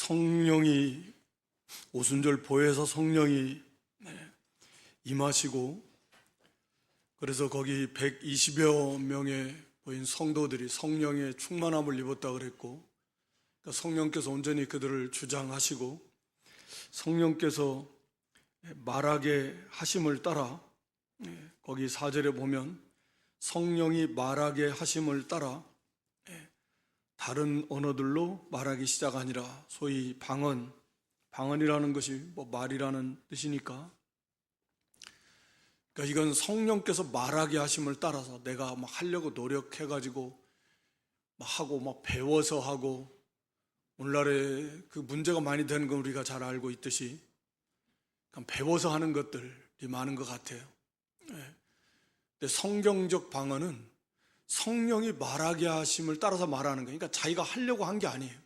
성령이 오순절 보혜사 성령이 임하시고, 그래서 거기 120여 명의 보인 성도들이 성령의 충만함을 입었다 그랬고, 그러니까 성령께서 온전히 그들을 주장하시고 성령께서 말하게 하심을 따라, 거기 4절에 보면 성령이 말하게 하심을 따라 다른 언어들로 말하기 시작하니라. 소위 방언이라는 것이 말이라는 뜻이니까, 그러니까 이건 성령께서 말하게 하심을 따라서 내가 막 하려고 노력해가지고 막 하고 막 배워서 하고, 오늘날에 그 문제가 많이 되는 건 우리가 잘 알고 있듯이 배워서 하는 것들이 많은 것 같아요. 근데 성경적 방언은 성령이 말하게 하심을 따라서 말하는 거예요. 그러니까 자기가 하려고 한 게 아니에요.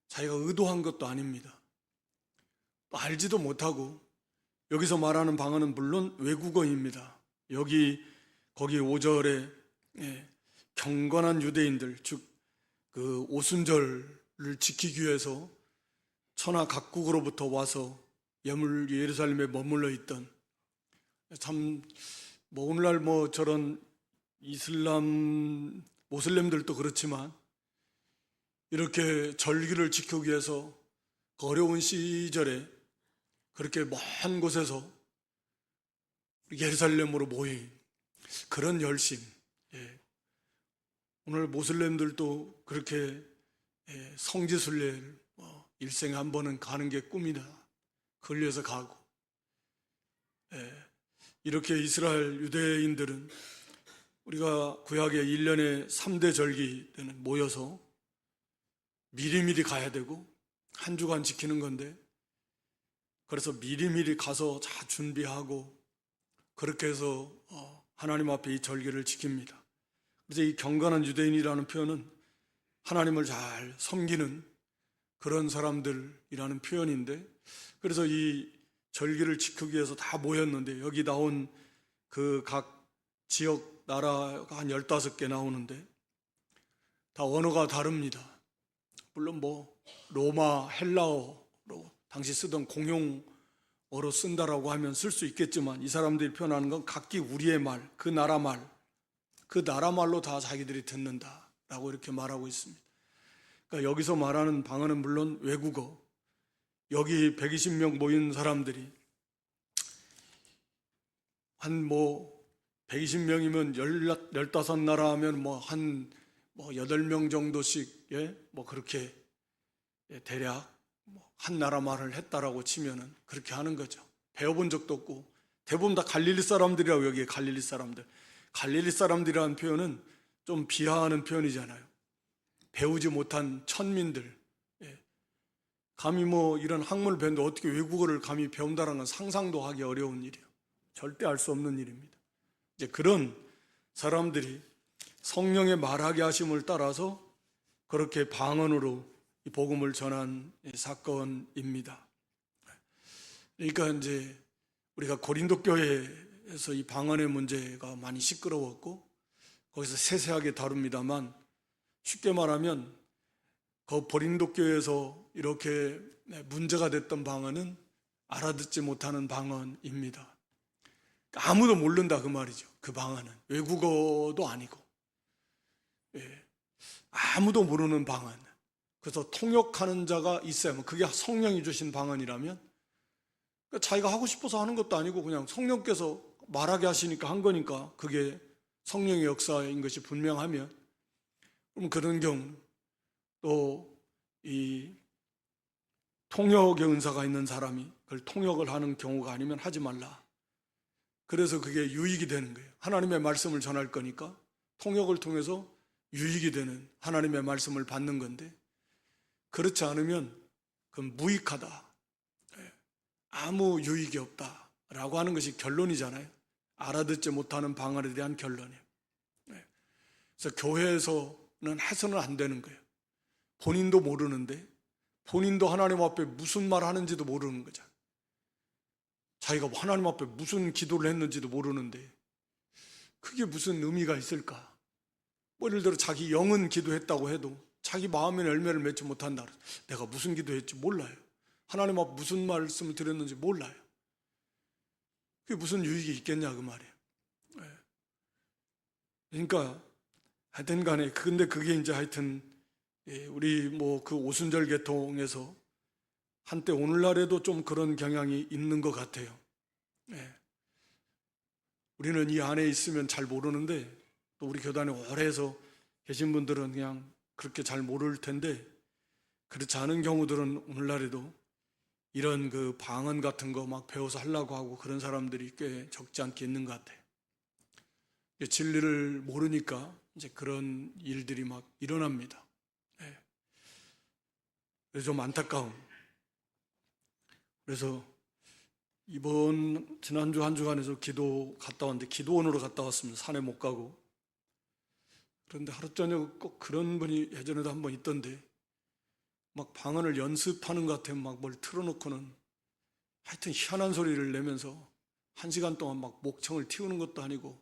자기가 의도한 것도 아닙니다. 알지도 못하고, 여기서 말하는 방언은 물론 외국어입니다. 거기 5절에 경건한 유대인들, 즉 그 오순절을 지키기 위해서 천하 각국으로부터 와서 예루살렘에 머물러 있던, 참 오늘날 저런 이슬람 모슬렘들도 그렇지만 이렇게 절기를 지키기 위해서 그 어려운 시절에 그렇게 먼 곳에서 예루살렘으로 모인 그런 열심. 오늘 모슬렘들도 그렇게 성지순례를 일생에 한 번은 가는 게 꿈이다. 그걸 위해서 가고, 이렇게 이스라엘 유대인들은 우리가 구약에 1년에 3대 절기 때는 모여서 미리미리 가야 되고 한 주간 지키는 건데, 그래서 미리미리 가서 다 준비하고 그렇게 해서 하나님 앞에 이 절기를 지킵니다. 그래서 이 경건한 유대인이라는 표현은 하나님을 잘 섬기는 그런 사람들이라는 표현인데, 그래서 이 절기를 지키기 위해서 다 모였는데, 여기 나온 그 각 지역 나라가 한 15개 나오는데 다 언어가 다릅니다. 물론 로마 헬라어로 당시 쓰던 공용어로 쓴다라고 하면 쓸 수 있겠지만, 이 사람들이 표현하는 건 각기 우리의 말, 그 나라 말로 다 자기들이 듣는다라고 이렇게 말하고 있습니다. 그러니까 여기서 말하는 방언은 물론 외국어, 여기 120명 모인 사람들이 한 120명이면 15나라 하면 한 8명 정도씩, 그렇게 대략 한 나라 말을 했다라고 치면은 그렇게 하는 거죠. 배워본 적도 없고, 대부분 다 갈릴리 사람들이라고. 여기에 갈릴리 사람들이라는 표현은 좀 비하하는 표현이잖아요. 배우지 못한 천민들. 감히 이런 학문을 배우는데 어떻게 외국어를 감히 배운다는 건 상상도 하기 어려운 일이에요. 절대 알 수 없는 일입니다. 이제 그런 사람들이 성령의 말하게 하심을 따라서 그렇게 방언으로 이 복음을 전한 사건입니다. 그러니까 이제 우리가 고린도 교회에서 이 방언의 문제가 많이 시끄러웠고, 거기서 세세하게 다룹니다만, 쉽게 말하면 그 고린도 교회에서 이렇게 문제가 됐던 방언은 알아듣지 못하는 방언입니다. 아무도 모른다 그 말이죠. 그 방언은 외국어도 아니고, 아무도 모르는 방언. 그래서 통역하는 자가 있어야만, 그게 성령이 주신 방언이라면, 자기가 하고 싶어서 하는 것도 아니고 그냥 성령께서 말하게 하시니까 한 거니까 그게 성령의 역사인 것이 분명하면, 그럼 그런 경우, 또 이 통역의 은사가 있는 사람이 그걸 통역을 하는 경우가 아니면 하지 말라. 그래서 그게 유익이 되는 거예요. 하나님의 말씀을 전할 거니까 통역을 통해서 유익이 되는 하나님의 말씀을 받는 건데, 그렇지 않으면 그건 무익하다, 아무 유익이 없다라고 하는 것이 결론이잖아요. 알아듣지 못하는 방언에 대한 결론이에요. 그래서 교회에서는 해서는 안 되는 거예요. 본인도 모르는데, 본인도 하나님 앞에 무슨 말 하는지도 모르는 거잖아요. 자기가 하나님 앞에 무슨 기도를 했는지도 모르는데 그게 무슨 의미가 있을까? 예를 들어 자기 영은 기도했다고 해도 자기 마음의 열매를 맺지 못한다. 내가 무슨 기도했지 몰라요. 하나님 앞 무슨 말씀을 드렸는지 몰라요. 그게 무슨 유익이 있겠냐 그 말이에요. 그러니까 하여튼 간에 근데 그게 이제 하여튼 우리 뭐 그 오순절 계통에서 한때 오늘날에도 좀 그런 경향이 있는 것 같아요. 우리는 이 안에 있으면 잘 모르는데 또 우리 교단에 오래 해서 계신 분들은 그냥 그렇게 잘 모를 텐데 그렇지 않은 경우들은 오늘날에도 이런 그 방언 같은 거 막 배워서 하려고 하고 그런 사람들이 꽤 적지 않게 있는 것 같아요. 진리를 모르니까 이제 그런 일들이 막 일어납니다. 그래서 좀 안타까움. 그래서 지난주 한 주간에서 기도 갔다 왔는데 기도원으로 갔다 왔습니다. 산에 못 가고. 그런데 하루 저녁 꼭 그런 분이 예전에도 한 번 있던데 막 방언을 연습하는 것 같아요. 막 뭘 틀어놓고는 하여튼 희한한 소리를 내면서 1시간 동안 막 목청을 틔우는 것도 아니고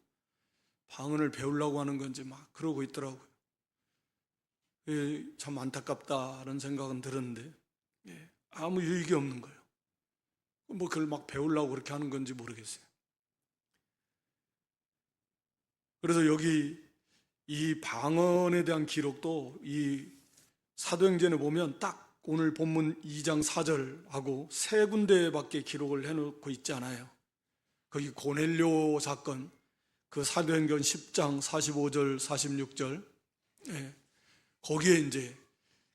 방언을 배우려고 하는 건지 막 그러고 있더라고요. 참 안타깝다는 생각은 들었는데 아무 유익이 없는 거예요. 뭐 그걸 막 배우려고 그렇게 하는 건지 모르겠어요. 그래서 여기 이 방언에 대한 기록도 이 사도행전에 보면 딱 오늘 본문 2장 4절하고 3군데밖에 기록을 해놓고 있지 않아요. 거기 고넬료 사건, 그 사도행전 10장 45절 46절 거기에 이제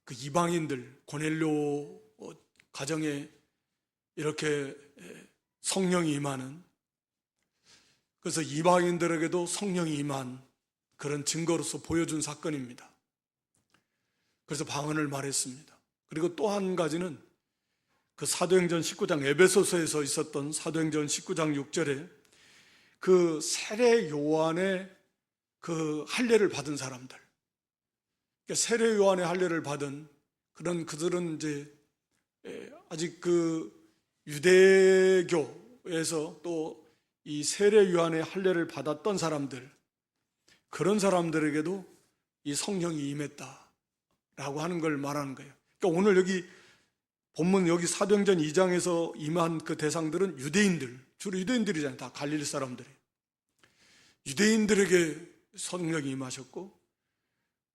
그 이방인들 고넬료 가정에 이렇게 성령이 임하는, 그래서 이방인들에게도 성령이 임한 그런 증거로서 보여준 사건입니다. 그래서 방언을 말했습니다. 그리고 또 한 가지는 그 사도행전 19장 에베소서에서 있었던 사도행전 19장 6절에 그 세례 요한의 그 할례를 받은 사람들, 그러니까 세례 요한의 할례를 받은 그런 그들은 이제 아직 그 유대교에서 또 이 세례 요한의 할례를 받았던 사람들, 그런 사람들에게도 이 성령이 임했다라고 하는 걸 말하는 거예요. 그러니까 오늘 여기 본문 여기 사도행전 2장에서 임한 그 대상들은 유대인들, 주로 유대인들이잖아요. 다 갈릴리 사람들이. 유대인들에게 성령이 임하셨고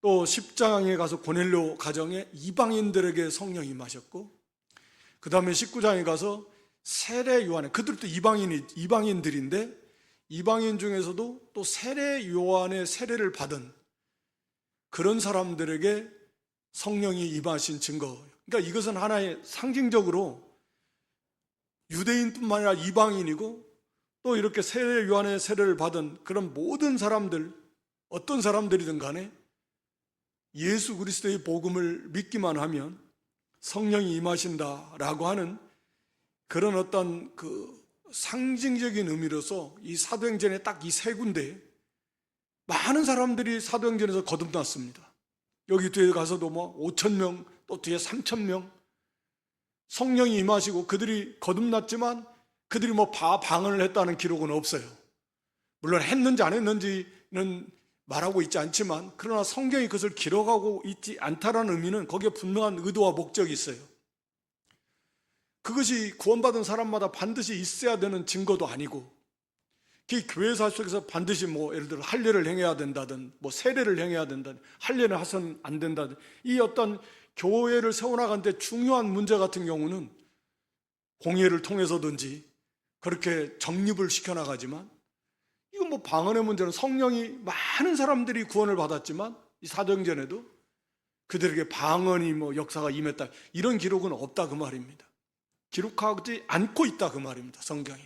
또 10장에 가서 고넬료 가정에 이방인들에게 성령이 임하셨고 그 다음에 19장에 가서 세례 요한에, 그들도 이방인들인데 이방인 중에서도 또 세례 요한의 세례를 받은 그런 사람들에게 성령이 임하신 증거. 그러니까 이것은 하나의 상징적으로 유대인뿐만 아니라 이방인이고 또 이렇게 세례 요한의 세례를 받은 그런 모든 사람들, 어떤 사람들이든 간에 예수 그리스도의 복음을 믿기만 하면 성령이 임하신다라고 하는 그런 어떤 그 상징적인 의미로서 이 사도행전에 딱 이 3군데 많은 사람들이 사도행전에서 거듭났습니다. 여기 뒤에 가서도 뭐 5,000명, 또 뒤에 3,000명 성령이 임하시고 그들이 거듭났지만 그들이 뭐 방언을 했다는 기록은 없어요. 물론 했는지 안 했는지는 말하고 있지 않지만 그러나 성경이 그것을 기록하고 있지 않다라는 의미는 거기에 분명한 의도와 목적이 있어요. 그것이 구원받은 사람마다 반드시 있어야 되는 증거도 아니고 그 교회사 속에서 반드시 뭐 예를 들어 할례를 행해야 된다든 뭐 세례를 행해야 된다든 할례를 하선 안 된다든 이 어떤 교회를 세워나가는데 중요한 문제 같은 경우는 공예를 통해서든지 그렇게 정립을 시켜나가지만 이건 뭐 방언의 문제는 성령이 많은 사람들이 구원을 받았지만 이 사도행전에도 그들에게 방언이 뭐 역사가 임했다 이런 기록은 없다 그 말입니다. 기록하지 않고 있다 그 말입니다. 성경이.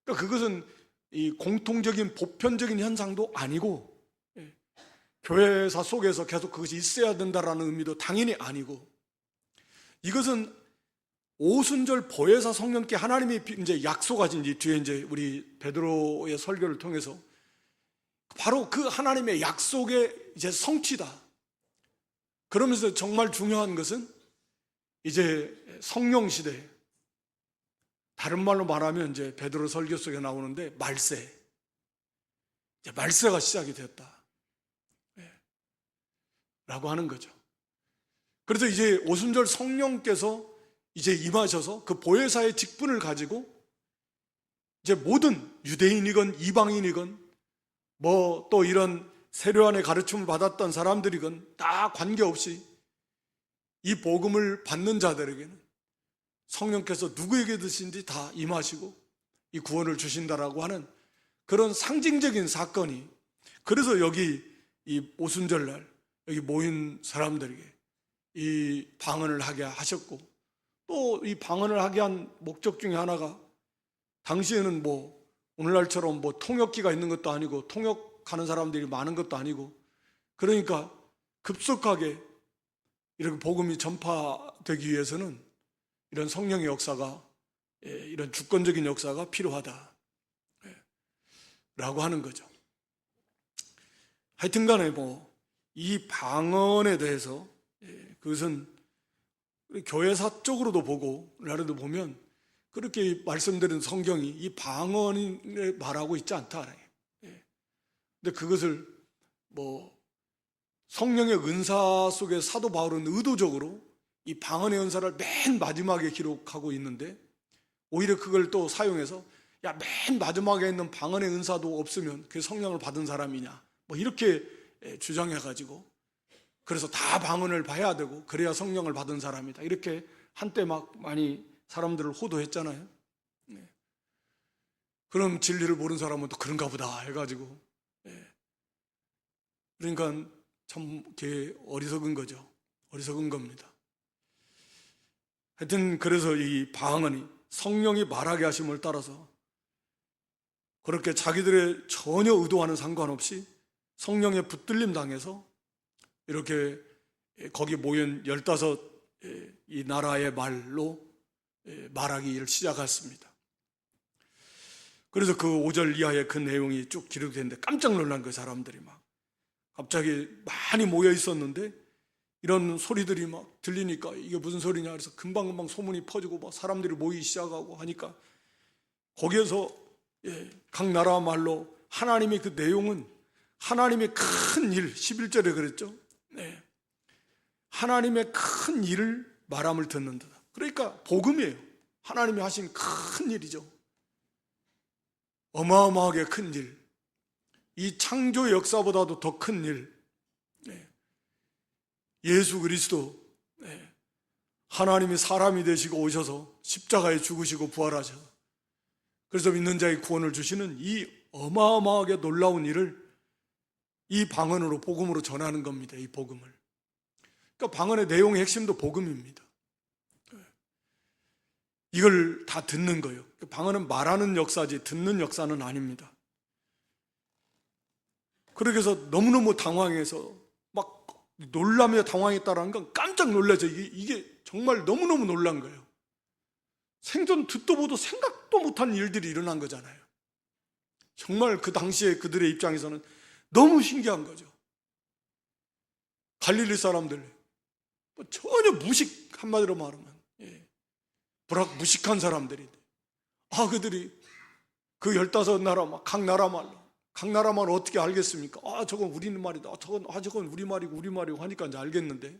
그러니까 그것은 이 공통적인 보편적인 현상도 아니고 교회사 속에서 계속 그것이 있어야 된다라는 의미도 당연히 아니고 이것은 오순절 보혜사 성령께 하나님이 이제 약속하신 뒤에 이제 우리 베드로의 설교를 통해서 바로 그 하나님의 약속의 이제 성취다. 그러면서 정말 중요한 것은 이제 성령 시대, 다른 말로 말하면 이제 베드로 설교 속에 나오는데 말세, 이제 말세가 시작이 되었다. 라고 하는 거죠. 그래서 이제 오순절 성령께서 이제 임하셔서 그 보혜사의 직분을 가지고 이제 모든 유대인이건 이방인이건 뭐 또 이런 세례요한의 가르침을 받았던 사람들이건 다 관계없이 이 복음을 받는 자들에게는 성령께서 누구에게 드신지 다 임하시고 이 구원을 주신다라고 하는 그런 상징적인 사건이, 그래서 여기 이 오순절날 여기 모인 사람들에게 이 방언을 하게 하셨고, 또 이 방언을 하게 한 목적 중에 하나가 당시에는 뭐 오늘날처럼 뭐 통역기가 있는 것도 아니고 통역하는 사람들이 많은 것도 아니고, 그러니까 급속하게 이렇게 복음이 전파되기 위해서는 이런 성령의 역사가, 이런 주권적인 역사가 필요하다 라고 하는 거죠. 하여튼 간에 뭐 이 방언에 대해서 그것은 교회사 쪽으로도 보고 나라도 보면 그렇게 말씀드린 성경이 이 방언을 말하고 있지 않다. 근데 그것을 뭐 성령의 은사 속에 사도 바울은 의도적으로 이 방언의 은사를 맨 마지막에 기록하고 있는데, 오히려 그걸 또 사용해서 야, 맨 마지막에 있는 방언의 은사도 없으면 그게 성령을 받은 사람이냐 뭐 이렇게 주장해가지고, 그래서 다 방언을 봐야 되고 그래야 성령을 받은 사람이다 이렇게 한때 막 많이 사람들을 호도했잖아요. 그럼 진리를 모르는 사람은 또 그런가 보다 해가지고, 그러니까 참 어리석은 거죠. 어리석은 겁니다. 하여튼 그래서 이 방언이 성령이 말하게 하심을 따라서 그렇게 자기들의 전혀 의도와는 상관없이 성령에 붙들림 당해서 이렇게 거기 모인 15이 나라의 말로 말하기를 시작했습니다. 그래서 그 5절 이하의 그 내용이 쭉 기록되는데 깜짝 놀란 그 사람들이 막 갑자기 많이 모여 있었는데 이런 소리들이 막 들리니까 이게 무슨 소리냐 그래서 금방금방 소문이 퍼지고 막 사람들이 모이기 시작하고 하니까 거기에서 각 나라 말로 하나님의 그 내용은 하나님의 큰 일, 11절에 그랬죠. 하나님의 큰 일을 말함을 듣는다. 그러니까 복음이에요. 하나님이 하신 큰 일이죠. 어마어마하게 큰 일, 이 창조 역사보다도 더 큰 일, 예수 그리스도 하나님이 사람이 되시고 오셔서 십자가에 죽으시고 부활하셔서 그래서 믿는 자의 구원을 주시는 이 어마어마하게 놀라운 일을 이 방언으로 복음으로 전하는 겁니다. 이 복음을. 그러니까 방언의 내용의 핵심도 복음입니다. 이걸 다 듣는 거예요. 방언은 말하는 역사지 듣는 역사는 아닙니다. 그렇게 해서 너무너무 당황해서 막 놀라며 당황했다라는 건 깜짝 놀라죠. 이게 정말 너무너무 놀란 거예요. 생전 듣도 보도 생각도 못한 일들이 일어난 거잖아요. 정말 그 당시에 그들의 입장에서는 너무 신기한 거죠. 갈릴리 사람들 전혀 무식, 한마디로 말하면 무식한 사람들인데 그들이 그 15나라 각 나라 말로 어떻게 알겠습니까? 저건 우리 말이다. 저건 우리 말이고 하니까 이제 알겠는데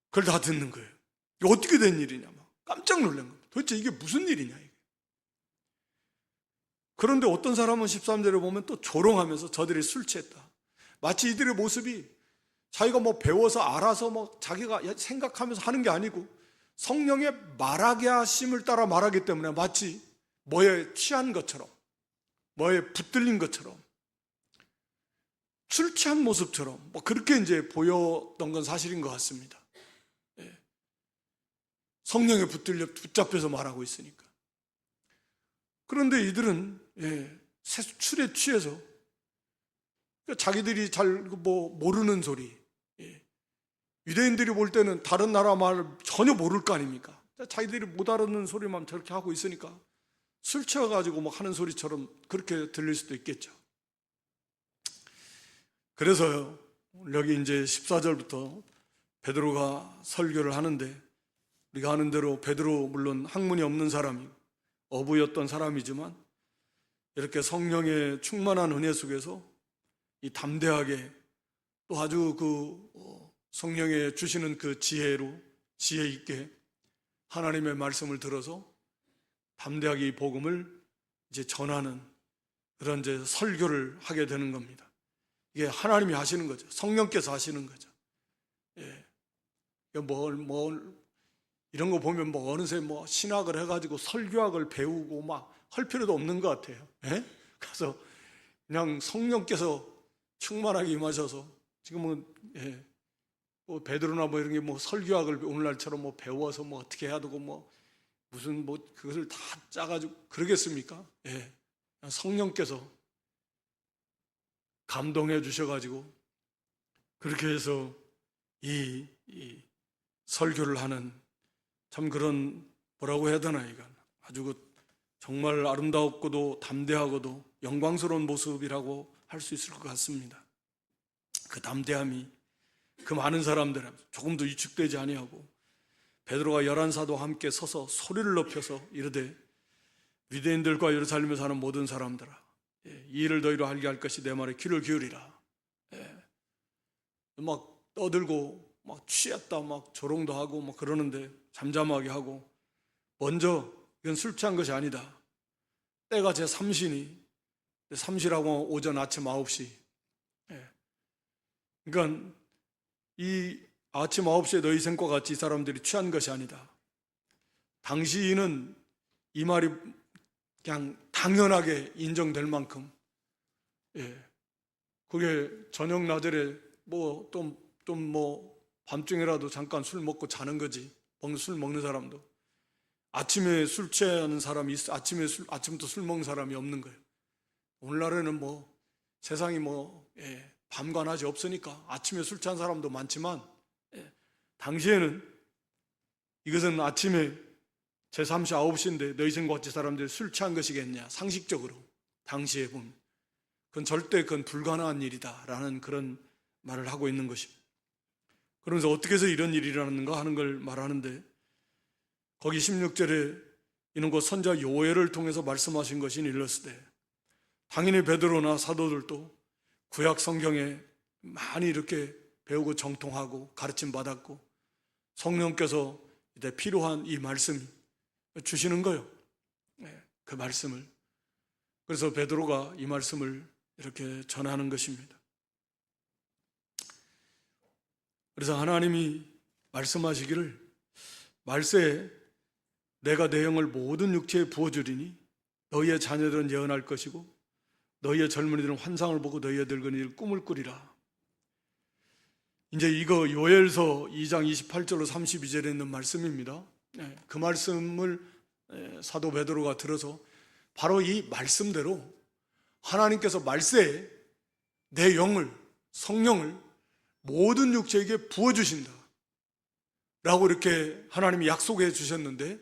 그걸 다 듣는 거예요. 이게 어떻게 된 일이냐 막 깜짝 놀란 겁니다. 도대체 이게 무슨 일이냐 이게. 그런데 어떤 사람은 13절에 보면 또 조롱하면서 저들이 술 취했다. 마치 이들의 모습이 자기가 뭐 배워서 알아서 뭐 자기가 생각하면서 하는 게 아니고 성령의 말하게 하심을 따라 말하기 때문에 마치 뭐에 취한 것처럼, 뭐에 붙들린 것처럼, 술 취한 모습처럼 뭐 그렇게 이제 보였던 건 사실인 것 같습니다. 성령에 붙잡혀서 말하고 있으니까. 그런데 이들은 술에 취해서 자기들이 잘 모르는 소리, 유대인들이 볼 때는 다른 나라 말을 전혀 모를 거 아닙니까? 자기들이 못 알아듣는 소리만 저렇게 하고 있으니까 술 취해가지고 막 하는 소리처럼 그렇게 들릴 수도 있겠죠. 그래서요, 여기 이제 14절부터 베드로가 설교를 하는데, 우리가 아는 대로 베드로 물론 학문이 없는 사람이고 어부였던 사람이지만 이렇게 성령의 충만한 은혜 속에서 이 담대하게 또 아주 성령의 주시는 그 지혜로 지혜 있게 하나님의 말씀을 들어서 담대하게 이 복음을 이제 전하는 그런 이제 설교를 하게 되는 겁니다. 이게 하나님이 하시는 거죠. 성령께서 하시는 거죠. 예. 이런 거 보면 어느새 신학을 해가지고 설교학을 배우고 막 할 필요도 없는 것 같아요. 예? 그래서 그냥 성령께서 충만하게 임하셔서 지금은 베드로나 이런 게 설교학을 오늘날처럼 배워서 어떻게 해야 되고 무슨 그것을 다 짜가지고 그러겠습니까? 예. 성령께서 감동해 주셔가지고 그렇게 해서 이 설교를 하는 참 그런 뭐라고 해야 되나 이건 아주 정말 아름다웠고도 담대하고도 영광스러운 모습이라고 할 수 있을 것 같습니다. 그 담대함이 그 많은 사람들 조금도 위축되지 아니하고 베드로가 11사도와 함께 서서 소리를 높여서 이르되 유대인들과 예루살렘에 사는 모든 사람들아 이 일을 너희로 알게 할 것이 내 말에 귀를 기울이라. 막 떠들고 막 취했다 막 조롱도 하고 그러는데 잠잠하게 하고 먼저 이건 술 취한 것이 아니다. 때가 제 3시니 3시라고 오전 아침 9시. 그러니까 이 아침 9시에 너희 생과 같이 이 사람들이 취한 것이 아니다. 당시는 이 말이 그냥 당연하게 인정될 만큼 그게 저녁 낮에 밤중에라도 잠깐 술 먹고 자는 거지. 술 먹는 사람도 아침에 술 취하는 사람이 있어. 아침부터 술 먹는 사람이 없는 거예요. 오늘날에는 세상이 밤과 낮이 없으니까 아침에 술 취한 사람도 많지만 당시에는 이것은 아침에 제3시 9시인데 너희 생과 같이 사람들이 술 취한 것이겠냐. 상식적으로 당시에 보면 그건 불가능한 일이다라는 그런 말을 하고 있는 것입니다. 그러면서 어떻게 해서 이런 일이 일어났는가 하는 걸 말하는데 거기 16절에 이는 곧 선자 요엘을 통해서 말씀하신 것이 일렀으되 당연히 베드로나 사도들도 구약 성경에 많이 이렇게 배우고 정통하고 가르침 받았고 성령께서 이제 필요한 이 말씀 주시는 거예요. 그 말씀을. 그래서 베드로가 이 말씀을 이렇게 전하는 것입니다. 그래서 하나님이 말씀하시기를 말세에 내가 내 영을 모든 육체에 부어주리니 너희의 자녀들은 예언할 것이고 너희의 젊은이들은 환상을 보고 너희의 늙은이들은 꿈을 꾸리라. 이제 이거 요엘서 2장 28절로 32절에 있는 말씀입니다. 그 말씀을 사도 베드로가 들어서 바로 이 말씀대로 하나님께서 말세에 내 영을 성령을 모든 육체에게 부어주신다 라고 이렇게 하나님이 약속해 주셨는데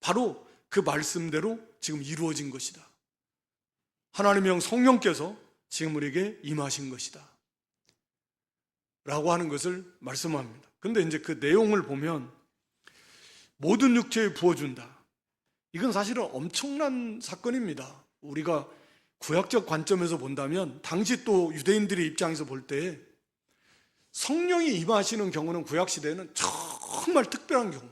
바로 그 말씀대로 지금 이루어진 것이다. 하나님의 영 성령께서 지금 우리에게 임하신 것이다 라고 하는 것을 말씀합니다. 근데 이제 그 내용을 보면 모든 육체에 부어준다. 이건 사실은 엄청난 사건입니다. 우리가 구약적 관점에서 본다면 당시 또 유대인들의 입장에서 볼 때 성령이 임하시는 경우는 구약시대에는 정말 특별한 경우,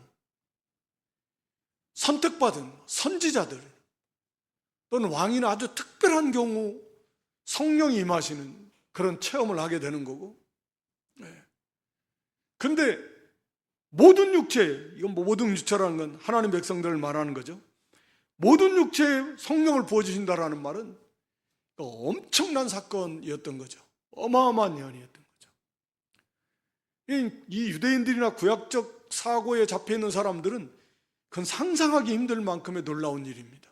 선택받은 선지자들 또는 왕이나 아주 특별한 경우 성령이 임하시는 그런 체험을 하게 되는 거고, 근데 모든 육체, 이건 모든 육체라는 건 하나님 백성들을 말하는 거죠. 모든 육체에 성령을 부어주신다라는 말은 엄청난 사건이었던 거죠. 어마어마한 예언이었던 거죠. 이 유대인들이나 구약적 사고에 잡혀있는 사람들은 그건 상상하기 힘들 만큼의 놀라운 일입니다.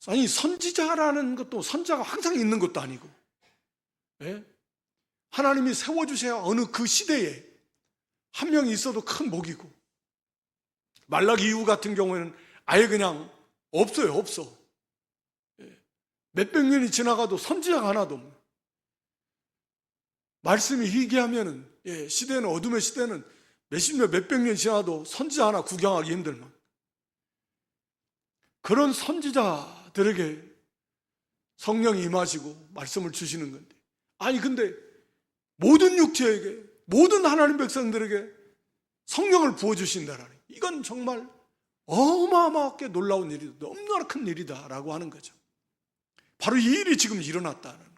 아니 선지자라는 것도 선지자가 항상 있는 것도 아니고 하나님이 세워주셔야 어느 그 시대에 한 명이 있어도 큰 복이고, 말라기 이후 같은 경우에는 아예 그냥 없어요. 없어. 몇백 년이 지나가도 선지자가 하나도 없는, 말씀이 희귀하면은 시대는 어둠의 시대는 몇십 년 몇백 년 지나도 선지자 하나 구경하기 힘들만, 그런 선지자들에게 성령이 임하시고 말씀을 주시는 건데 아니 근데 모든 육체에게, 모든 하나님 백성들에게 성령을 부어주신다라니, 이건 정말 어마어마하게 놀라운 일이다, 너무나 큰 일이다라고 하는 거죠. 바로 이 일이 지금 일어났다는 거예요.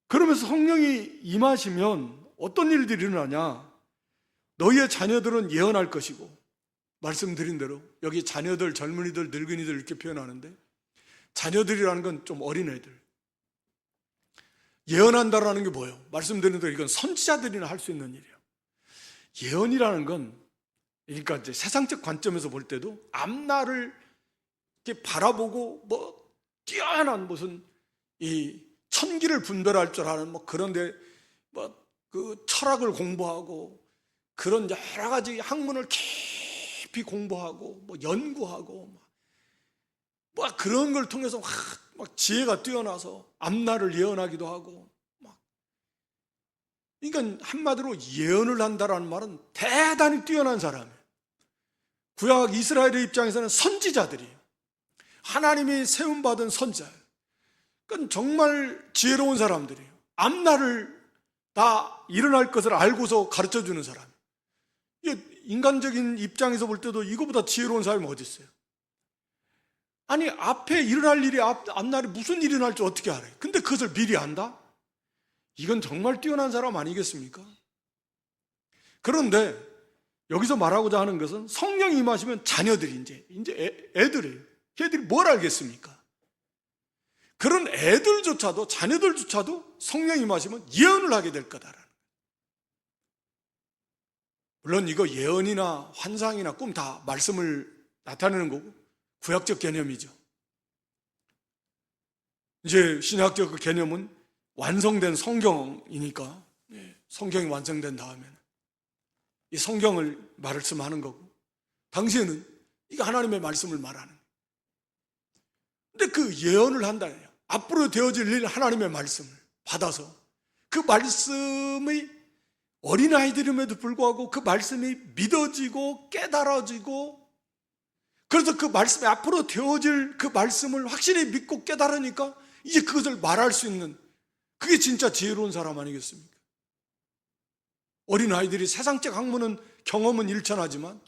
그러면서 성령이 임하시면 어떤 일들이 일어나냐? 너희의 자녀들은 예언할 것이고, 말씀드린 대로 여기 자녀들, 젊은이들, 늙은이들 이렇게 표현하는데, 자녀들이라는 건 좀 어린애들. 예언한다라는 게 뭐예요? 말씀드린 대로 이건 선지자들이나 할 수 있는 일이에요. 예언이라는 건, 그러니까 이제 세상적 관점에서 볼 때도 앞날을 이렇게 바라보고 뭐 뛰어난 무슨 이 천기를 분별할 줄 아는 뭐 그런데 뭐 그 철학을 공부하고 그런 여러 가지 학문을 깊이 공부하고 뭐 연구하고 뭐 그런 걸 통해서 막 지혜가 뛰어나서 앞날을 예언하기도 하고 막, 그러니까 한마디로 예언을 한다라는 말은 대단히 뛰어난 사람이에요. 구약 이스라엘의 입장에서는 선지자들이에요. 하나님이 세움받은 선지자예요. 그러니까 정말 지혜로운 사람들이에요. 앞날을 다 일어날 것을 알고서 가르쳐주는 사람. 인간적인 입장에서 볼 때도 이거보다 지혜로운 사람이 어디 있어요? 아니 앞에 일어날 일이 앞날에 무슨 일이 날지 어떻게 알아요? 근데 그것을 미리 안다? 이건 정말 뛰어난 사람 아니겠습니까? 그런데 여기서 말하고자 하는 것은 성령이 임하시면 자녀들이 이제 애들이에요. 걔들이 뭘 알겠습니까? 그런 애들조차도, 자녀들조차도 성령이 임하시면 예언을 하게 될 거다라는 거예요. 물론 이거 예언이나 환상이나 꿈 다 말씀을 나타내는 거고 구약적 개념이죠. 이제 신약적 그 개념은 완성된 성경이니까, 성경이 완성된 다음에는 이 성경을 말씀하는 거고, 당시에는 이게 하나님의 말씀을 말하는 거예요. 근데 그 예언을 한다네요. 앞으로 되어질 일 하나님의 말씀을 받아서 그 말씀의 어린아이들임에도 불구하고 그 말씀이 믿어지고 깨달아지고, 그래서 그 말씀이 앞으로 되어질 그 말씀을 확실히 믿고 깨달으니까 이제 그것을 말할 수 있는, 그게 진짜 지혜로운 사람 아니겠습니까? 어린아이들이 세상적 학문은, 경험은 일천하지만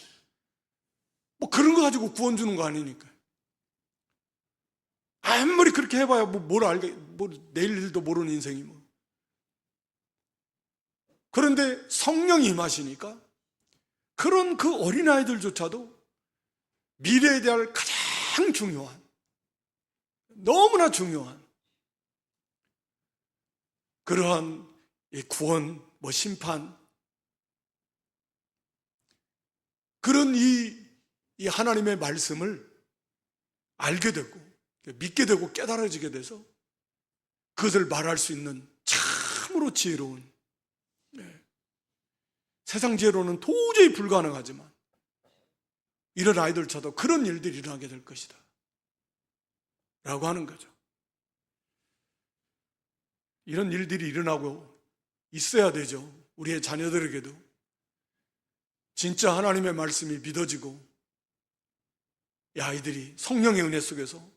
뭐 그런 거 가지고 구원 주는 거 아니니까. 아무리 그렇게 해봐야 뭘 알게, 내일 일도 모르는 인생이 뭐. 그런데 성령이 임하시니까 그런 그 어린아이들조차도 미래에 대한 가장 중요한, 너무나 중요한 그러한 구원, 심판, 그런 이 하나님의 말씀을 알게 되고 믿게 되고 깨달아지게 돼서 그것을 말할 수 있는 참으로 지혜로운, 세상 지혜로는 도저히 불가능하지만 이런 아이들조차도 그런 일들이 일어나게 될 것이다 라고 하는 거죠. 이런 일들이 일어나고 있어야 되죠. 우리의 자녀들에게도 진짜 하나님의 말씀이 믿어지고 이 아이들이 성령의 은혜 속에서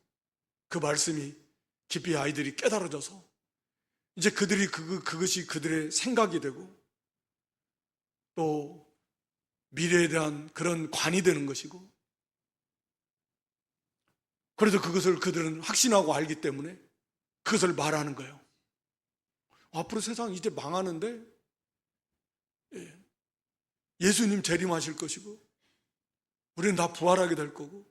그 말씀이 깊이 아이들이 깨달아져서 이제 그들이 그것이 그들의 생각이 되고 또 미래에 대한 그런 관이 되는 것이고, 그래서 그것을 그들은 확신하고 알기 때문에 그것을 말하는 거예요. 앞으로 세상 이제 망하는데 예수님 재림하실 것이고 우리는 다 부활하게 될 거고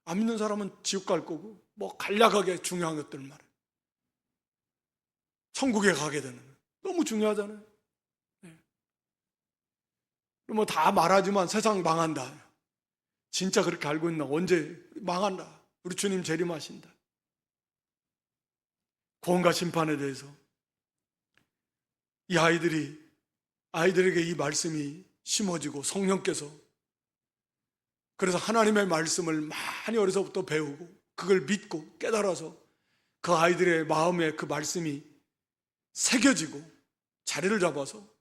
안 믿는 사람은 지옥 갈 거고 뭐 간략하게 중요한 것들을 말해. 천국에 가게 되는 거예요. 너무 중요하잖아요. 뭐 다 말하지만 세상 망한다. 진짜 그렇게 알고 있나? 언제 망한다. 우리 주님 재림하신다. 구원과 심판에 대해서 이 아이들에게 이 말씀이 심어지고 성령께서, 그래서 하나님의 말씀을 많이 어려서부터 배우고 그걸 믿고 깨달아서 그 아이들의 마음에 그 말씀이 새겨지고 자리를 잡아서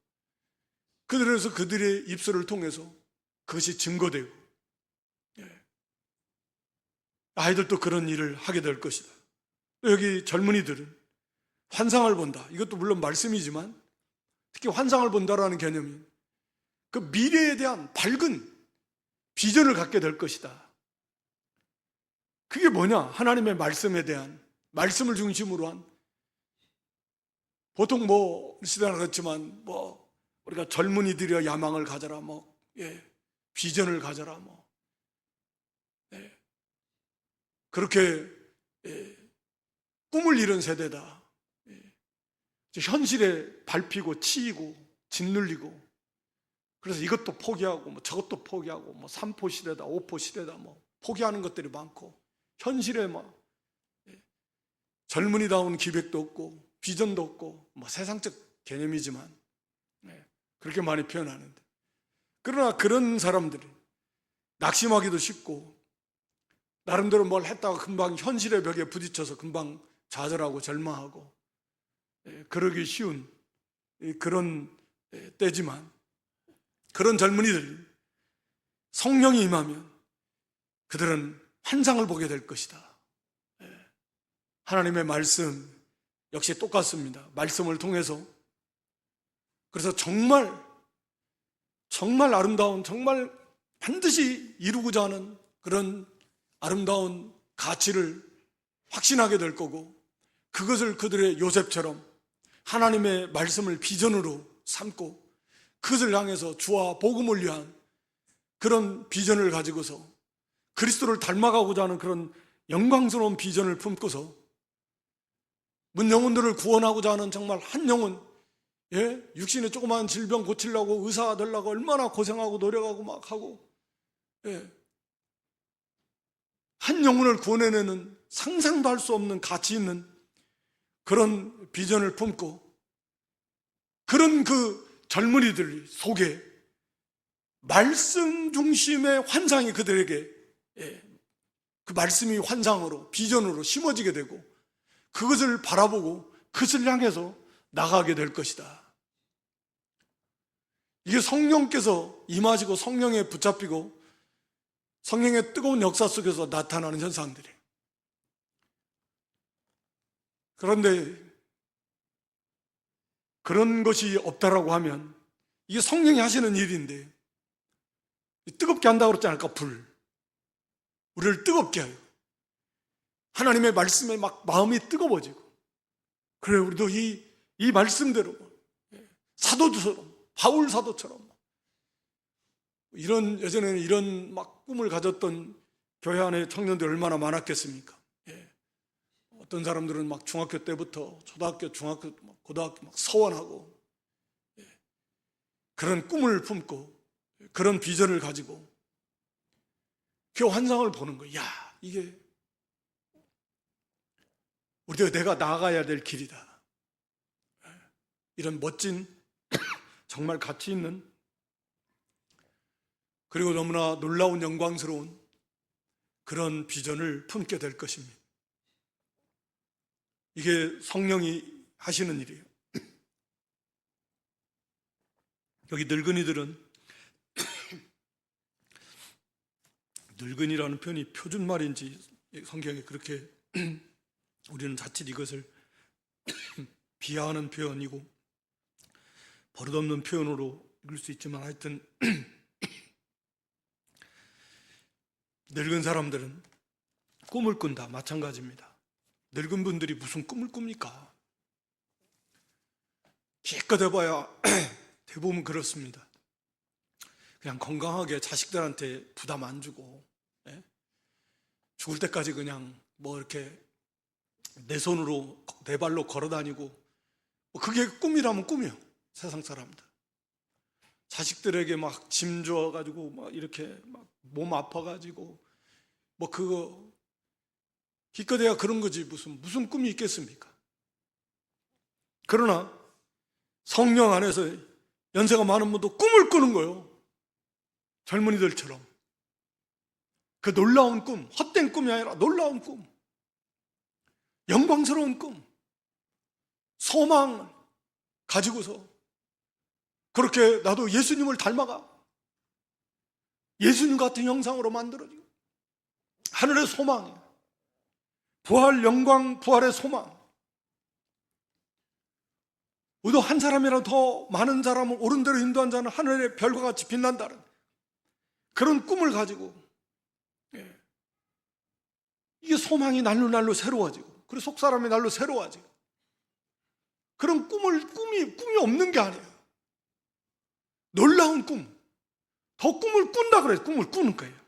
그들의 입술을 통해서 그것이 증거되고, 아이들도 그런 일을 하게 될 것이다. 여기 젊은이들은 환상을 본다. 이것도 물론 말씀이지만 특히 환상을 본다라는 개념이 그 미래에 대한 밝은 비전을 갖게 될 것이다. 그게 뭐냐? 하나님의 말씀에 대한, 말씀을 중심으로 한, 보통 시대나 그렇지만 우리가 젊은이들이여 야망을 가져라, 비전을 가져라, 그렇게 꿈을 이룬 세대다. 현실에 밟히고 치이고 짓눌리고, 그래서 이것도 포기하고 저것도 포기하고 3포 시대다 5포 시대다 포기하는 것들이 많고, 현실에 젊은이다운 기백도 없고 비전도 없고 세상적 개념이지만 그렇게 많이 표현하는데, 그러나 그런 사람들이 낙심하기도 쉽고 나름대로 뭘 했다가 금방 현실의 벽에 부딪혀서 금방 좌절하고 절망하고 그러기 쉬운 그런 때지만, 그런 젊은이들 성령이 임하면 그들은 환상을 보게 될 것이다. 하나님의 말씀 역시 똑같습니다. 말씀을 통해서, 그래서 정말 아름다운, 정말 반드시 이루고자 하는 그런 아름다운 가치를 확신하게 될 거고, 그것을 그들의 요셉처럼 하나님의 말씀을 비전으로 삼고 그것을 향해서 주와 복음을 위한 그런 비전을 가지고서 그리스도를 닮아가고자 하는 그런 영광스러운 비전을 품고서 문 영혼들을 구원하고자 하는, 정말 한 영혼, 육신의 조그마한 질병 고치려고 의사 되려고 얼마나 고생하고 노력하고 막 하고, 한 영혼을 구원해내는 상상도 할 수 없는 가치 있는 그런 비전을 품고, 그런 그 젊은이들 속에 말씀 중심의 환상이 그들에게, 그 말씀이 환상으로 비전으로 심어지게 되고 그것을 바라보고 그것을 향해서 나가게 될 것이다. 이게 성령께서 임하시고 성령에 붙잡히고 성령의 뜨거운 역사 속에서 나타나는 현상들이에요. 그런데 그런 것이 없다라고 하면 이게 성령이 하시는 일인데, 뜨겁게 한다고 그러지 않을까? 우리를 뜨겁게 하고 하나님의 말씀에 막 마음이 뜨거워지고, 그래 우리도 이 말씀대로 사도처럼, 바울 사도처럼 예전에는 이런 막 꿈을 가졌던 교회 안에 청년들이 얼마나 많았겠습니까? 어떤 사람들은 막 중학교 때부터 초등학교, 중학교, 고등학교 막 서원하고 그런 꿈을 품고 그런 비전을 가지고 그 환상을 보는 거예요. 야, 이게 내가 나아가야 될 길이다. 이런 멋진 정말 가치 있는, 그리고 너무나 놀라운 영광스러운 그런 비전을 품게 될 것입니다. 이게 성령이 하시는 일이에요. 여기 늙은이들은 늙은이라는 표현이 표준말인지 성경에 그렇게 우리는 자칫 이것을 비하하는 표현이고 버릇없는 표현으로 읽을 수 있지만, 하여튼 늙은 사람들은 꿈을 꾼다, 마찬가지입니다. 늙은 분들이 무슨 꿈을 꿉니까? 기껏 해봐야 대부분 그렇습니다. 그냥 건강하게 자식들한테 부담 안 주고, 죽을 때까지 그냥 이렇게 내 손으로 내 발로 걸어다니고, 그게 꿈이라면 꿈이에요. 세상 사람들 자식들에게 막 짐 줘가지고 막 이렇게 막 몸 아파가지고 그거 기껏해야 그런 거지 무슨 꿈이 있겠습니까? 그러나 성령 안에서 연세가 많은 분도 꿈을 꾸는 거예요. 젊은이들처럼. 그 놀라운 꿈, 헛된 꿈이 아니라 놀라운 꿈, 영광스러운 꿈, 소망을 가지고서 그렇게 나도 예수님을 닮아가 예수님 같은 형상으로 만들어지고, 하늘의 소망, 부활 영광, 부활의 소망, 모두 한 사람이라도 더 많은 사람을 옳은 대로 인도한 자는 하늘의 별과 같이 빛난다는 그런 꿈을 가지고, 이게 소망이 날로 날로 새로워지고, 그리고 속사람이 날로 새로워지고, 그런 꿈이 없는 게 아니에요. 놀라운 꿈. 더 꿈을 꾼다 그래요. 꿈을 꾸는 거예요.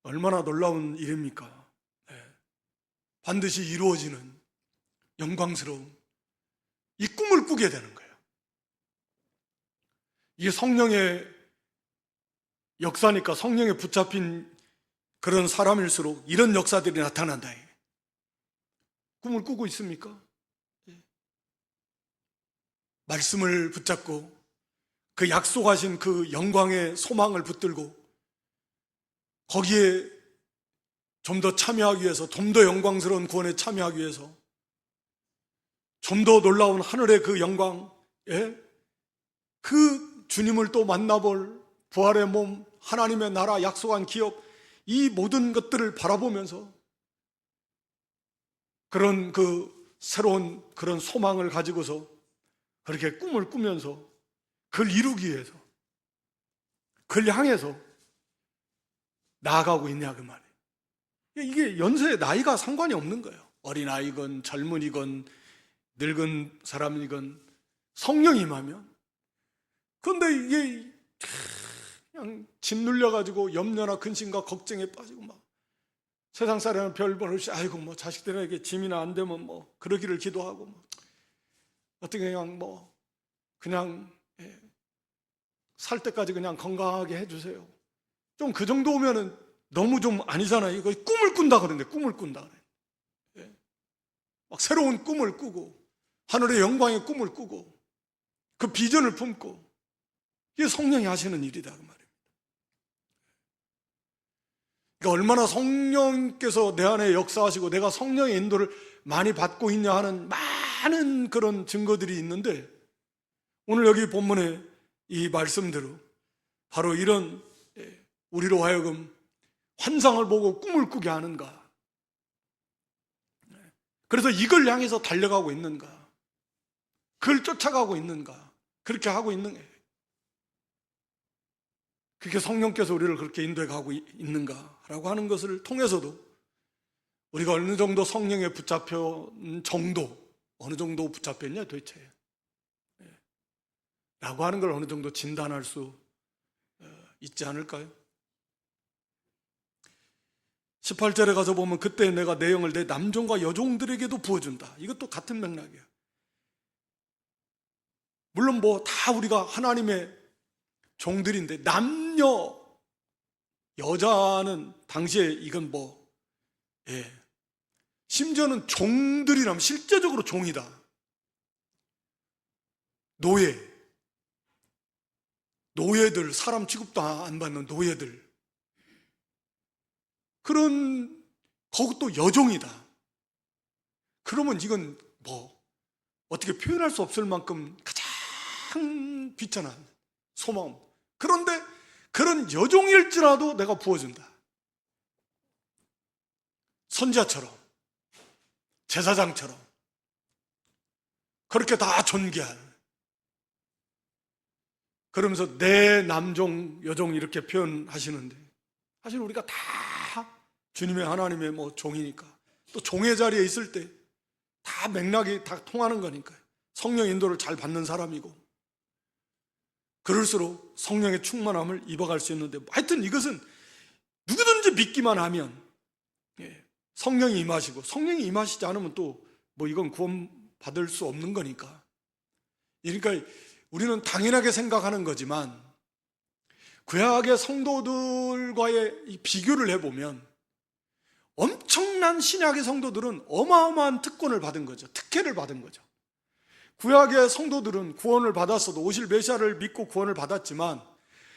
얼마나 놀라운 일입니까? 반드시 이루어지는 영광스러운 이 꿈을 꾸게 되는 거예요. 이게 성령의 역사니까, 성령에 붙잡힌 그런 사람일수록 이런 역사들이 나타난다. 꿈을 꾸고 있습니까? 말씀을 붙잡고 그 약속하신 그 영광의 소망을 붙들고 거기에 좀 더 참여하기 위해서, 좀 더 영광스러운 구원에 참여하기 위해서, 좀 더 놀라운 하늘의 그 영광, 그 주님을 또 만나볼 부활의 몸, 하나님의 나라, 약속한 기업, 이 모든 것들을 바라보면서 그런 그 새로운 그런 소망을 가지고서 그렇게 꿈을 꾸면서 그걸 이루기 위해서, 그걸 향해서 나아가고 있냐 그 말이에요. 이게 연세의 나이가 상관이 없는 거예요. 어린아이건 젊은이건 늙은 사람이건 성령이 임하면. 그런데 이게 그냥 짓눌려가지고 염려나 근심과 걱정에 빠지고 막 세상 사람은 별 볼 없이 아이고 뭐 자식들에게 짐이나 안 되면 뭐 그러기를 기도하고 뭐 어떻게 그냥 살 때까지 그냥 건강하게 해주세요. 좀 그 정도면은 너무 좀 아니잖아요. 이거 꿈을 꾼다 그러는데, 꿈을 꾼다 그래. 막 새로운 꿈을 꾸고 하늘의 영광의 꿈을 꾸고 그 비전을 품고, 이게 성령이 하시는 일이다 그 말입니다. 그러니까 얼마나 성령께서 내 안에 역사하시고 내가 성령의 인도를 많이 받고 있냐 하는 많은 그런 증거들이 있는데, 오늘 여기 본문에 이 말씀대로 바로 이런 우리로 하여금 환상을 보고 꿈을 꾸게 하는가, 그래서 이걸 향해서 달려가고 있는가, 그걸 쫓아가고 있는가, 그렇게 하고 있는 거예요. 그렇게 성령께서 우리를 그렇게 인도해 가고 있는가라고 하는 것을 통해서도 우리가 어느 정도 성령에 붙잡힌 정도, 어느 정도 붙잡혔냐 도대체 라고 하는 걸 어느 정도 진단할 수 있지 않을까요? 18절에 가서 보면 그때 내가 내 영을 내 남종과 여종들에게도 부어준다. 이것도 같은 맥락이에요. 물론 다 우리가 하나님의 종들인데, 남녀 여자는 당시에 이건 심지어는 종들이라면 실제적으로 종이다. 노예들, 사람 취급도 안 받는 노예들, 그것도 여종이다. 그러면 이건 어떻게 표현할 수 없을 만큼 가장 비천한 소망. 그런데 그런 여종일지라도 내가 부어준다. 선지자처럼, 제사장처럼 그렇게 다 존귀한, 그러면서 내 남종, 여종 이렇게 표현하시는데, 사실 우리가 다 주님의 하나님의 종이니까, 또 종의 자리에 있을 때 다 맥락이 다 통하는 거니까요. 성령 인도를 잘 받는 사람이고, 그럴수록 성령의 충만함을 입어갈 수 있는데, 하여튼 이것은 누구든지 믿기만 하면 성령이 임하시고, 성령이 임하시지 않으면 또 이건 구원 받을 수 없는 거니까. 그러니까 우리는 당연하게 생각하는 거지만, 구약의 성도들과의 이 비교를 해보면 엄청난 신약의 성도들은 어마어마한 특권을 받은 거죠. 특혜를 받은 거죠. 구약의 성도들은 구원을 받았어도, 오실 메시아를 믿고 구원을 받았지만,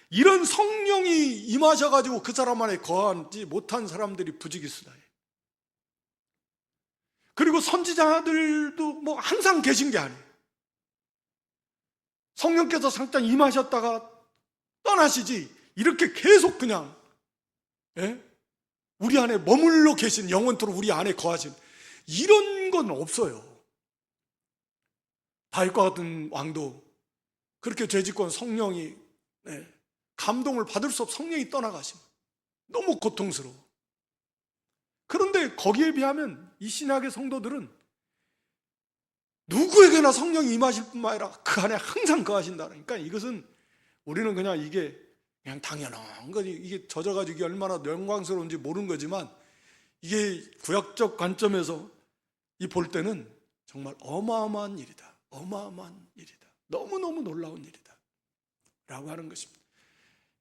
이런 성령이 임하셔가지고 그 사람 안에 거하지 못한 사람들이 부지기수다예요. 그리고 선지자들도 항상 계신 게 아니에요. 성령께서 잠깐 임하셨다가 떠나시지, 이렇게 계속 그냥 우리 안에 머물러 계신, 영원토록 우리 안에 거하신, 이런 건 없어요. 다윗과 같은 왕도 그렇게 죄짓고 성령이 감동을 받을 수 없어 성령이 떠나가시면 너무 고통스러워. 그런데 거기에 비하면 이 신약의 성도들은 누구에게나 성령이 임하실 뿐만 아니라 그 안에 항상 거하신다. 그러니까 이것은 우리는 그냥 이게 그냥 당연한 거지. 이게 젖어가지고 이게 얼마나 영광스러운지 모르는 거지만 이게 구약적 관점에서 이 볼 때는 정말 어마어마한 일이다. 어마어마한 일이다. 너무너무 놀라운 일이다. 라고 하는 것입니다.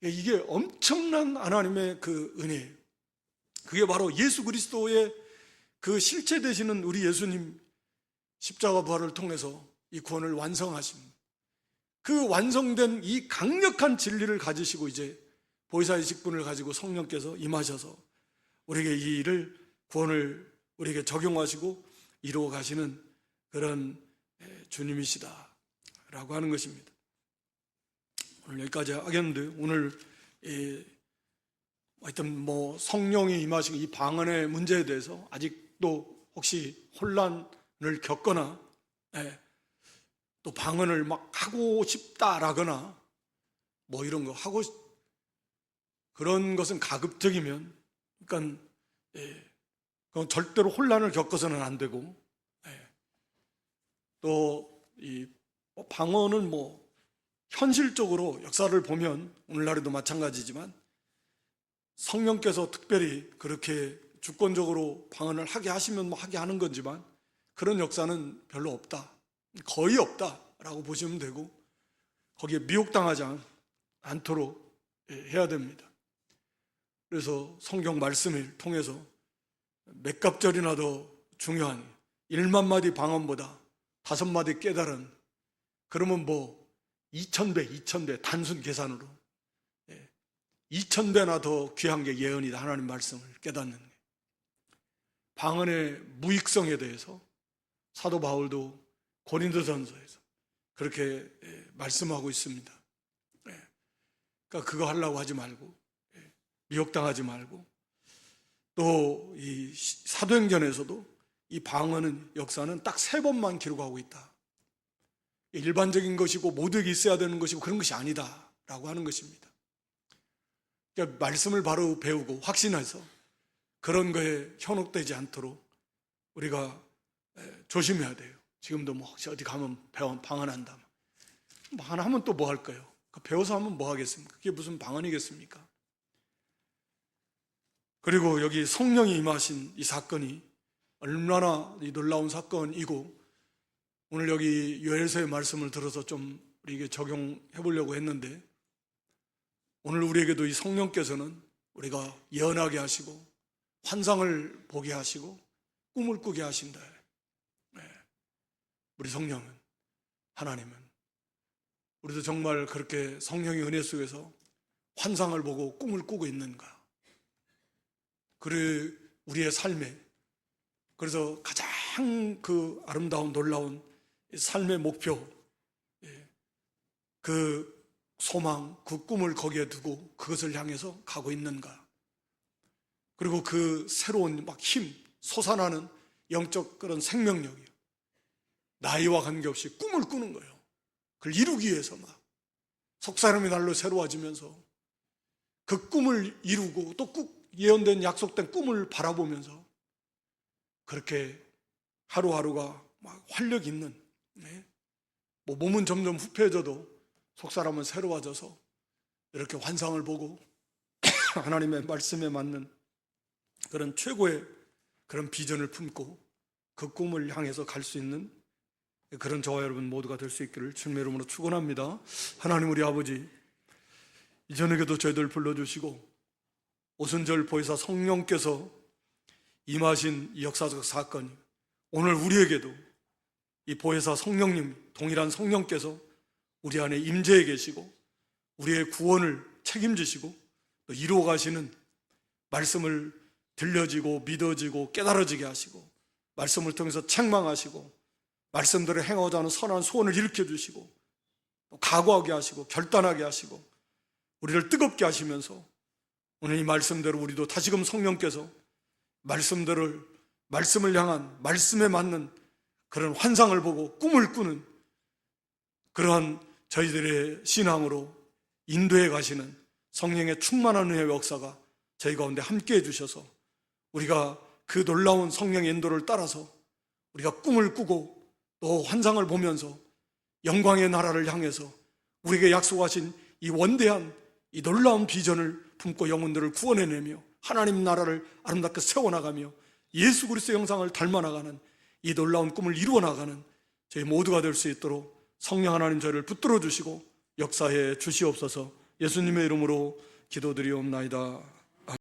이게 엄청난 하나님의 그 은혜예요. 그게 바로 예수 그리스도의 그 실체 되시는 우리 예수님 십자가 부활을 통해서 이 구원을 완성하신 그 완성된 이 강력한 진리를 가지시고 이제 보혜사의 직분을 가지고 성령께서 임하셔서 우리에게 이 일을 구원을 우리에게 적용하시고 이루어 가시는 그런 주님이시다 라고 하는 것입니다. 오늘 여기까지 하겠는데 오늘 하여튼 뭐 성령이 임하시고 이 방언의 문제에 대해서 아직도 혹시 혼란을 겪거나 또 방언을 막 하고 싶다라거나 뭐 이런 거 하고 그런 것은 가급적이면 그러니까 그건 절대로 혼란을 겪어서는 안 되고 또 이 방언은 뭐 현실적으로 역사를 보면 오늘날에도 마찬가지지만 성령께서 특별히 그렇게 주권적으로 방언을 하게 하시면 뭐 하게 하는 거지만 그런 역사는 별로 없다. 거의 없다라고 보시면 되고 거기에 미혹당하지 않도록 해야 됩니다. 그래서 성경 말씀을 통해서 몇 갑절이나 더 중요한 1만 마디 방언보다 5마디 깨달은 그러면 뭐 2000배 단순 계산으로 2000배나 더 귀한 게 예언이다. 하나님 말씀을 깨닫는 게. 방언의 무익성에 대해서 사도 바울도 고린도전서에서 그렇게 말씀하고 있습니다. 그러니까 그거 하려고 하지 말고 미혹당하지 말고 또 이 사도행전에서도 이 방언은 역사는 딱 3번만 기록하고 있다. 일반적인 것이고 모두에게 있어야 되는 것이고 그런 것이 아니다 라고 하는 것입니다. 그러니까 말씀을 바로 배우고 확신해서 그런 거에 현혹되지 않도록 우리가 조심해야 돼요. 지금도 뭐 혹시 어디 가면 방언한다. 뭐 하나 하면 또 뭐 할까요? 배워서 하면 뭐 하겠습니까? 그게 무슨 방언이겠습니까? 그리고 여기 성령이 임하신 이 사건이 얼마나 놀라운 사건이고 오늘 여기 요엘서의 말씀을 들어서 좀 우리에게 적용해 보려고 했는데 오늘 우리에게도 이 성령께서는 우리가 예언하게 하시고 환상을 보게 하시고 꿈을 꾸게 하신다. 우리 성령은 하나님은 우리도 정말 그렇게 성령의 은혜 속에서 환상을 보고 꿈을 꾸고 있는가? 그리고 우리의 삶에 그래서 가장 그 아름다운 놀라운 삶의 목표 그 소망, 그 꿈을 거기에 두고 그것을 향해서 가고 있는가? 그리고 그 새로운 막 힘, 솟아나는 영적 그런 생명력이요. 나이와 관계없이 꿈을 꾸는 거예요. 그걸 이루기 위해서 막 속사람의 날로 새로워지면서 그 꿈을 이루고 또 예언된 약속된 꿈을 바라보면서 그렇게 하루하루가 막 활력 있는 뭐 몸은 점점 후패해져도 속사람은 새로워져서 이렇게 환상을 보고 하나님의 말씀에 맞는 그런 최고의 그런 비전을 품고 그 꿈을 향해서 갈 수 있는 그런 저와 여러분 모두가 될 수 있기를 주님의 이름으로 축원합니다. 하나님 우리 아버지 이전에도 저희들 불러주시고 오순절 보혜사 성령께서 임하신 이 역사적 사건이 오늘 우리에게도 이 보혜사 성령님 동일한 성령께서 우리 안에 임재해 계시고 우리의 구원을 책임지시고 또 이루어 가시는 말씀을 들려지고 믿어지고 깨달아지게 하시고 말씀을 통해서 책망하시고 말씀대로 행하고자 하는 선한 소원을 일으켜 주시고 또 각오하게 하시고 결단하게 하시고 우리를 뜨겁게 하시면서 오늘 이 말씀대로 우리도 다시금 성령께서 말씀을 향한 말씀에 맞는 그런 환상을 보고 꿈을 꾸는 그러한 저희들의 신앙으로 인도해 가시는 성령의 충만한 은혜의 역사가 저희 가운데 함께 해주셔서 우리가 그 놀라운 성령의 인도를 따라서 우리가 꿈을 꾸고 또 환상을 보면서 영광의 나라를 향해서 우리에게 약속하신 이 원대한 이 놀라운 비전을 품고 영혼들을 구원해내며 하나님 나라를 아름답게 세워나가며 예수 그리스도의 형상을 닮아나가는 이 놀라운 꿈을 이루어나가는 저희 모두가 될 수 있도록 성령 하나님 저희를 붙들어 주시고 역사해 주시옵소서. 예수님의 이름으로 기도드리옵나이다.